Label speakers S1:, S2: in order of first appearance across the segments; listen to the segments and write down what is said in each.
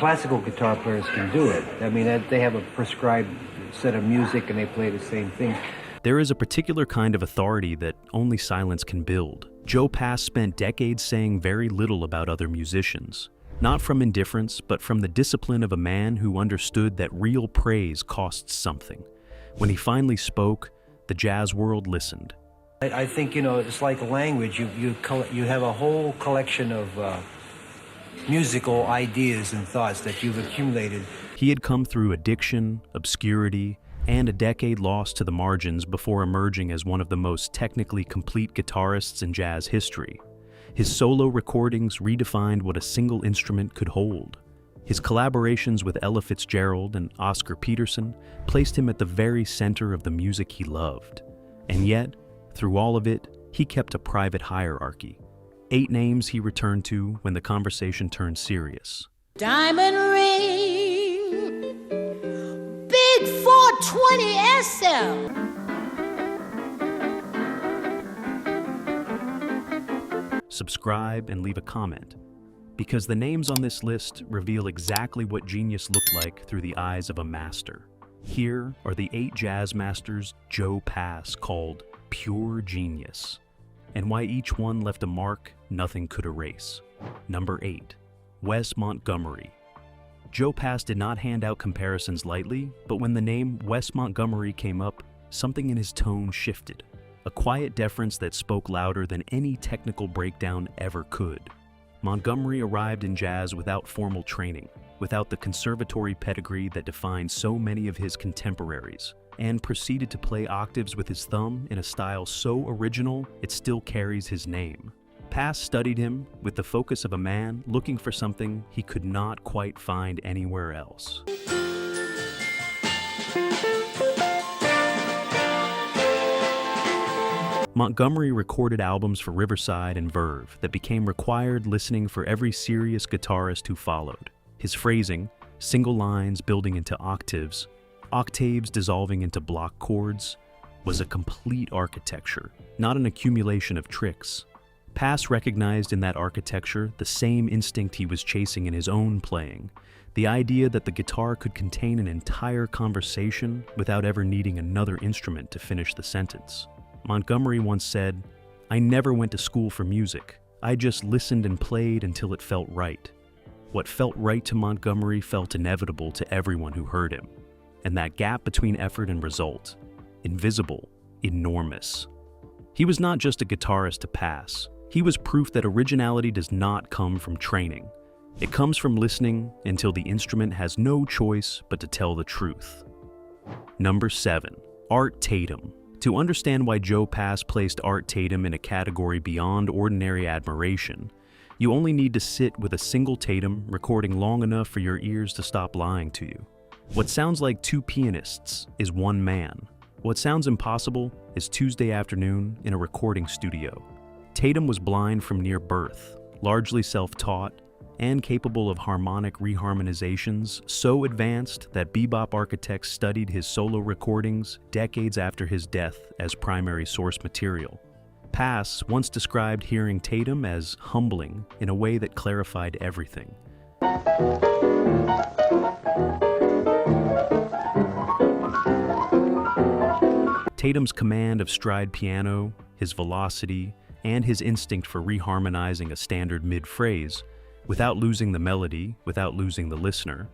S1: classical guitar players can do it. I mean, they have a prescribed set of music and they play the same thing.
S2: There is a particular kind of authority that only silence can build. Joe Pass spent decades saying very little about other musicians. Not from indifference, but from the discipline of a man who understood that real praise costs something. When he finally spoke, the jazz world listened.
S1: I think, it's like language. You have a whole collection of musical ideas and thoughts that you've accumulated.
S2: He had come through addiction, obscurity, and a decade lost to the margins before emerging as one of the most technically complete guitarists in jazz history. His solo recordings redefined what a single instrument could hold. His collaborations with Ella Fitzgerald and Oscar Peterson placed him at the very center of the music he loved. And yet, through all of it, he kept a private hierarchy. 8 names he returned to when the conversation turned serious.
S3: Diamond ring, big 420 SL.
S2: Subscribe and leave a comment, because the names on this list reveal exactly what genius looked like through the eyes of a master. Here are the 8 jazz masters Joe Pass called pure genius, and why each one left a mark nothing could erase. Number 8, Wes Montgomery. Joe Pass did not hand out comparisons lightly, but when the name Wes Montgomery came up, something in his tone shifted. A quiet deference that spoke louder than any technical breakdown ever could. Montgomery arrived in jazz without formal training, without the conservatory pedigree that defined so many of his contemporaries, and proceeded to play octaves with his thumb in a style so original it still carries his name. Pass studied him with the focus of a man looking for something he could not quite find anywhere else. Montgomery recorded albums for Riverside and Verve that became required listening for every serious guitarist who followed. His phrasing, single lines building into octaves, octaves dissolving into block chords, was a complete architecture, not an accumulation of tricks. Pass recognized in that architecture the same instinct he was chasing in his own playing, the idea that the guitar could contain an entire conversation without ever needing another instrument to finish the sentence. Montgomery once said, "I never went to school for music. I just listened and played until it felt right." What felt right to Montgomery felt inevitable to everyone who heard him. And that gap between effort and result, invisible, enormous. He was not just a guitarist to Pass. He was proof that originality does not come from training. It comes from listening until the instrument has no choice but to tell the truth. Number 7, Art Tatum. To understand why Joe Pass placed Art Tatum in a category beyond ordinary admiration, you only need to sit with a single Tatum recording long enough for your ears to stop lying to you. What sounds like 2 pianists is 1 man. What sounds impossible is Tuesday afternoon in a recording studio. Tatum was blind from near birth, largely self-taught, and capable of harmonic reharmonizations so advanced that bebop architects studied his solo recordings decades after his death as primary source material. Pass once described hearing Tatum as humbling in a way that clarified everything. Tatum's command of stride piano, his velocity, and his instinct for reharmonizing a standard mid-phrase, without losing the melody, without losing the listener,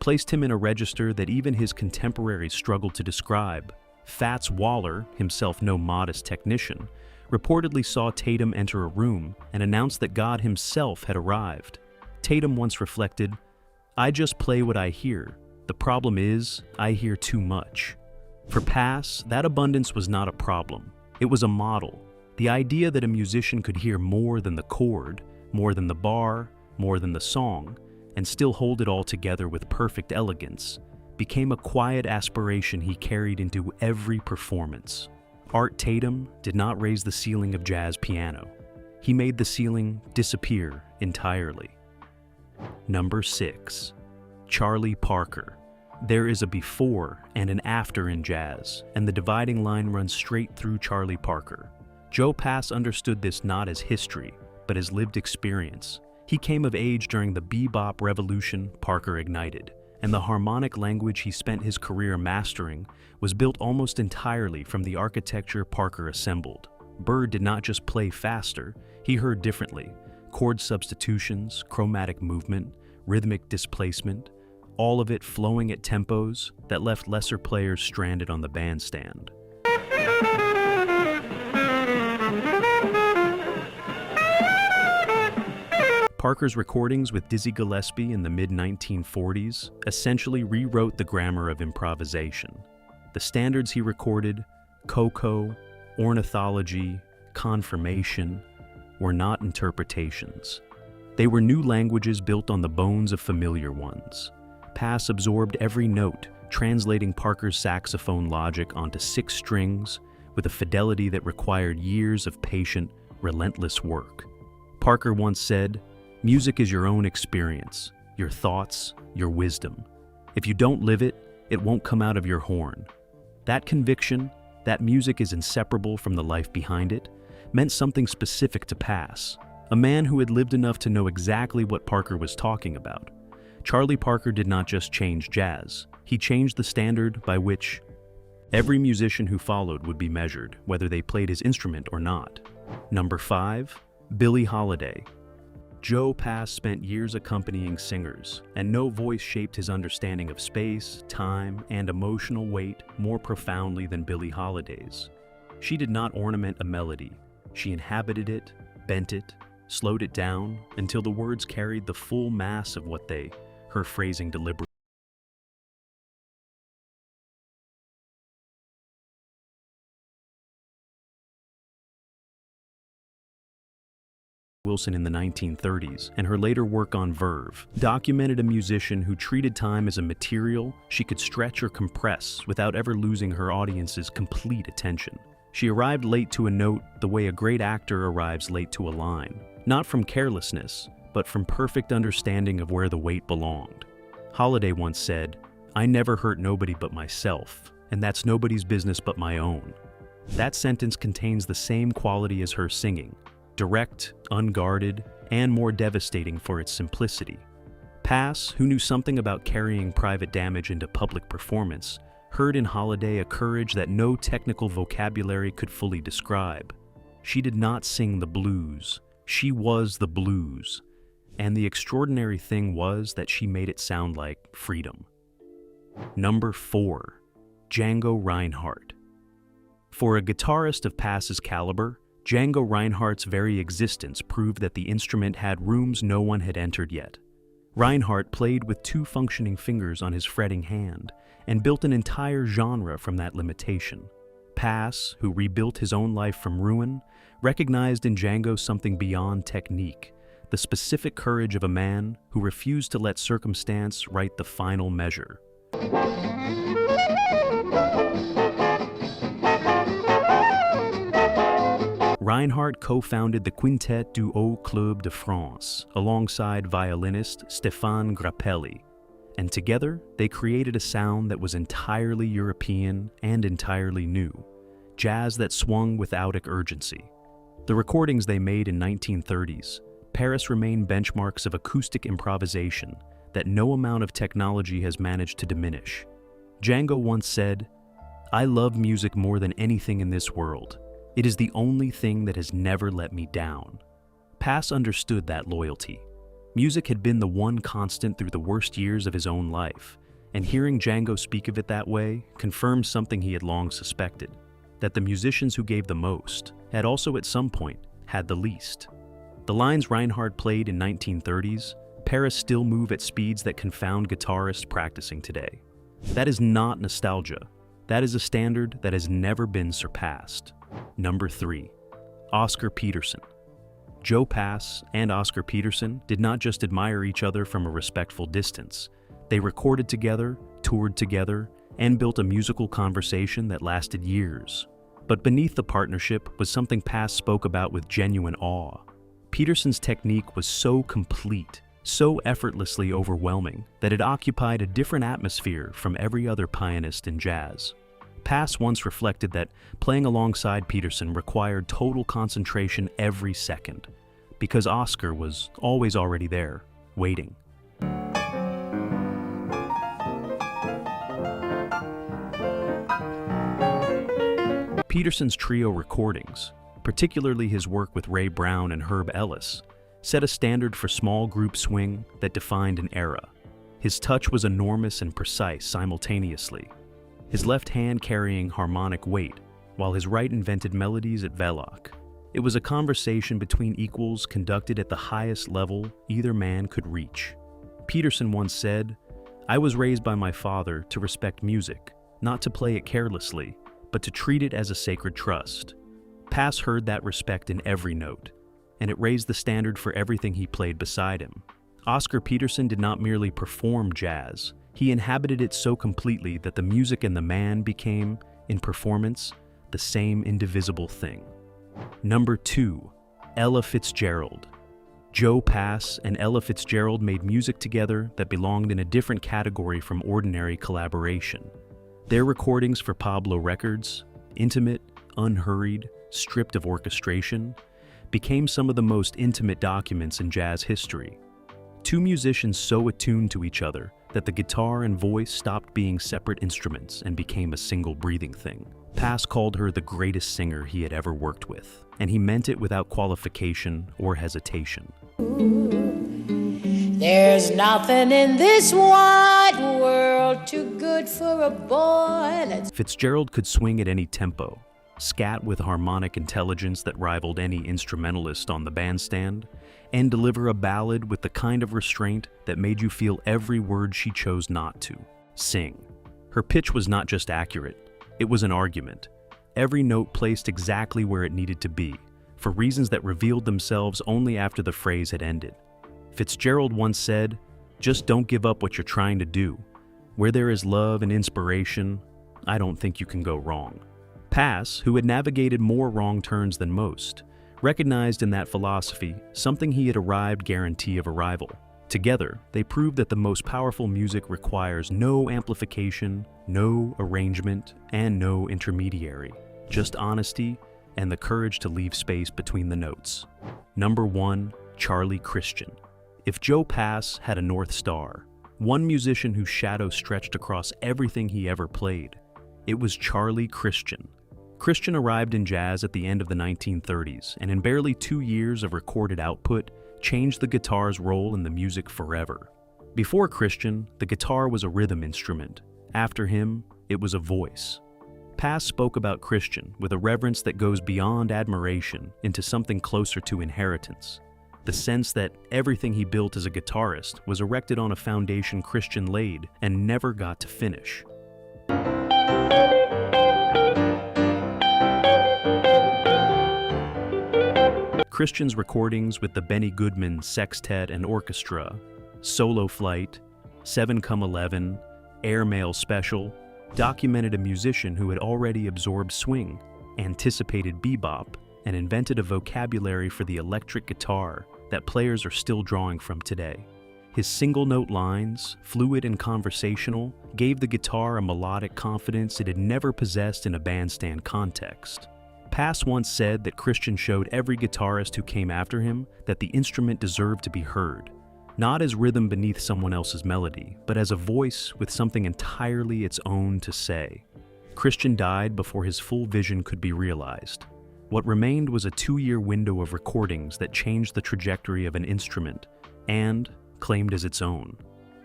S2: placed him in a register that even his contemporaries struggled to describe. Fats Waller, himself no modest technician, reportedly saw Tatum enter a room and announced that God himself had arrived. Tatum once reflected, "I just play what I hear. The problem is, I hear too much." For Pass, that abundance was not a problem. It was a model. The idea that a musician could hear more than the chord, more than the bar, more than the song, and still hold it all together with perfect elegance, became a quiet aspiration he carried into every performance. Art Tatum did not raise the ceiling of jazz piano. He made the ceiling disappear entirely. Number 6, Charlie Parker. There is a before and an after in jazz, and the dividing line runs straight through Charlie Parker. Joe Pass understood this not as history, but as lived experience. He came of age during the bebop revolution Parker ignited, and the harmonic language he spent his career mastering was built almost entirely from the architecture Parker assembled. Bird did not just play faster, he heard differently. Chord substitutions, chromatic movement, rhythmic displacement, all of it flowing at tempos that left lesser players stranded on the bandstand. Parker's recordings with Dizzy Gillespie in the mid-1940s essentially rewrote the grammar of improvisation. The standards he recorded, Coco, ornithology, confirmation, were not interpretations. They were new languages built on the bones of familiar ones. Pass absorbed every note, translating Parker's saxophone logic onto 6 strings with a fidelity that required years of patient, relentless work. Parker once said, "Music is your own experience, your thoughts, your wisdom. If you don't live it, it won't come out of your horn." That conviction, that music is inseparable from the life behind it, meant something specific to Pass, a man who had lived enough to know exactly what Parker was talking about. Charlie Parker did not just change jazz, he changed the standard by which every musician who followed would be measured, whether they played his instrument or not. Number 5, Billie Holiday. Joe Pass spent years accompanying singers, and no voice shaped his understanding of space, time, and emotional weight more profoundly than Billie Holiday's. She did not ornament a melody. She inhabited it, bent it, slowed it down until the words carried the full mass of what her phrasing deliberately. Wilson in the 1930s, and her later work on Verve, documented a musician who treated time as a material she could stretch or compress without ever losing her audience's complete attention. She arrived late to a note the way a great actor arrives late to a line, not from carelessness, but from perfect understanding of where the weight belonged. Holiday once said, "I never hurt nobody but myself, and that's nobody's business but my own." That sentence contains the same quality as her singing, direct, unguarded, and more devastating for its simplicity. Pass, who knew something about carrying private damage into public performance, heard in Holiday a courage that no technical vocabulary could fully describe. She did not sing the blues, she was the blues. And the extraordinary thing was that she made it sound like freedom. Number 4, Django Reinhardt. For a guitarist of Pass's caliber, Django Reinhardt's very existence proved that the instrument had rooms no one had entered yet. Reinhardt played with 2 functioning fingers on his fretting hand and built an entire genre from that limitation. Pass, who rebuilt his own life from ruin, recognized in Django something beyond technique, the specific courage of a man who refused to let circumstance write the final measure. Reinhardt co-founded the Quintet du Haut Club de France alongside violinist Stéphane Grappelli, and together they created a sound that was entirely European and entirely new, jazz that swung with audic urgency. The recordings they made in 1930s, Paris remain benchmarks of acoustic improvisation that no amount of technology has managed to diminish. Django once said, "I love music more than anything in this world. It is the only thing that has never let me down." Pass understood that loyalty. Music had been the one constant through the worst years of his own life, and hearing Django speak of it that way confirmed something he had long suspected, that the musicians who gave the most had also at some point had the least. The lines Reinhardt played in 1930s, Paris still move at speeds that confound guitarists practicing today. That is not nostalgia. That is a standard that has never been surpassed. Number 3, Oscar Peterson. Joe Pass and Oscar Peterson did not just admire each other from a respectful distance. They recorded together, toured together, and built a musical conversation that lasted years. But beneath the partnership was something Pass spoke about with genuine awe. Peterson's technique was so complete, so effortlessly overwhelming, that it occupied a different atmosphere from every other pianist in jazz. Pass once reflected that playing alongside Peterson required total concentration every second, because Oscar was always already there, waiting. Peterson's trio recordings, particularly his work with Ray Brown and Herb Ellis, set a standard for small group swing that defined an era. His touch was enormous and precise simultaneously, his left hand carrying harmonic weight, while his right invented melodies at Veloc. It was a conversation between equals conducted at the highest level either man could reach. Peterson once said, "I was raised by my father to respect music, not to play it carelessly, but to treat it as a sacred trust." Pass heard that respect in every note, and it raised the standard for everything he played beside him. Oscar Peterson did not merely perform jazz, he inhabited it so completely that the music and the man became, in performance, the same indivisible thing. Number 2, Ella Fitzgerald. Joe Pass and Ella Fitzgerald made music together that belonged in a different category from ordinary collaboration. Their recordings for Pablo Records, intimate, unhurried, stripped of orchestration, became some of the most intimate documents in jazz history. Two musicians so attuned to each other that the guitar and voice stopped being separate instruments and became a single breathing thing. Pass called her the greatest singer he had ever worked with, and he meant it without qualification or hesitation.
S3: There's nothing in this wide world too good for a boy.
S2: Fitzgerald could swing at any tempo, scat with harmonic intelligence that rivaled any instrumentalist on the bandstand, and deliver a ballad with the kind of restraint that made you feel every word she chose not to sing. Her pitch was not just accurate, it was an argument. Every note placed exactly where it needed to be, for reasons that revealed themselves only after the phrase had ended. Fitzgerald once said, "Just don't give up what you're trying to do. Where there is love and inspiration, I don't think you can go wrong." Pass, who had navigated more wrong turns than most, recognized in that philosophy something he had arrived guarantee of arrival. Together, they proved that the most powerful music requires no amplification, no arrangement, and no intermediary, just honesty and the courage to leave space between the notes. Number 1, Charlie Christian. If Joe Pass had a North Star, one musician whose shadow stretched across everything he ever played, it was Charlie Christian. Christian arrived in jazz at the end of the 1930s, and in barely 2 years of recorded output, changed the guitar's role in the music forever. Before Christian, the guitar was a rhythm instrument. After him, it was a voice. Pass spoke about Christian with a reverence that goes beyond admiration into something closer to inheritance. The sense that everything he built as a guitarist was erected on a foundation Christian laid and never got to finish. Christian's recordings with the Benny Goodman Sextet and Orchestra, Solo Flight, 7come11, Airmail Special, documented a musician who had already absorbed swing, anticipated bebop, and invented a vocabulary for the electric guitar that players are still drawing from today. His single-note lines, fluid and conversational, gave the guitar a melodic confidence it had never possessed in a bandstand context. Pass once said that Christian showed every guitarist who came after him that the instrument deserved to be heard, not as rhythm beneath someone else's melody, but as a voice with something entirely its own to say. Christian died before his full vision could be realized. What remained was a 2-year window of recordings that changed the trajectory of an instrument and claimed as its own.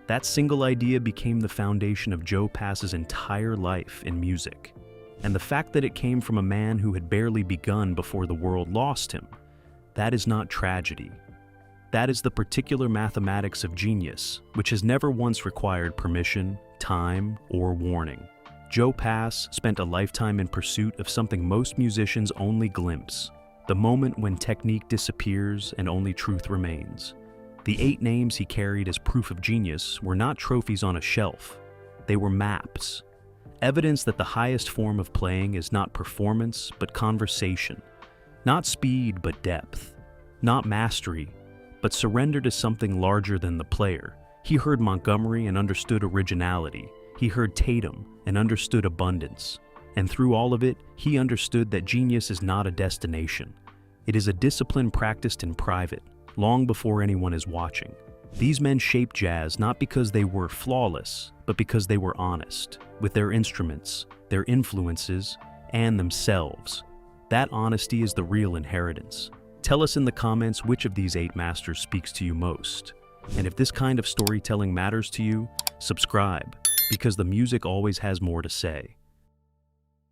S2: That single idea became the foundation of Joe Pass's entire life in music. And the fact that it came from a man who had barely begun before the world lost him, that is not tragedy. That is the particular mathematics of genius, which has never once required permission, time, or warning. Joe Pass spent a lifetime in pursuit of something most musicians only glimpse, the moment when technique disappears and only truth remains. The 8 names he carried as proof of genius were not trophies on a shelf. They were maps. Evidence that the highest form of playing is not performance, but conversation. Not speed, but depth. Not mastery, but surrender to something larger than the player. He heard Montgomery and understood originality. He heard Tatum and understood abundance. And through all of it, he understood that genius is not a destination. It is a discipline practiced in private, long before anyone is watching. These men shaped jazz not because they were flawless, but because they were honest, with their instruments, their influences, and themselves. That honesty is the real inheritance. Tell us in the comments which of these 8 masters speaks to you most. And if this kind of storytelling matters to you, subscribe, because the music always has more to say.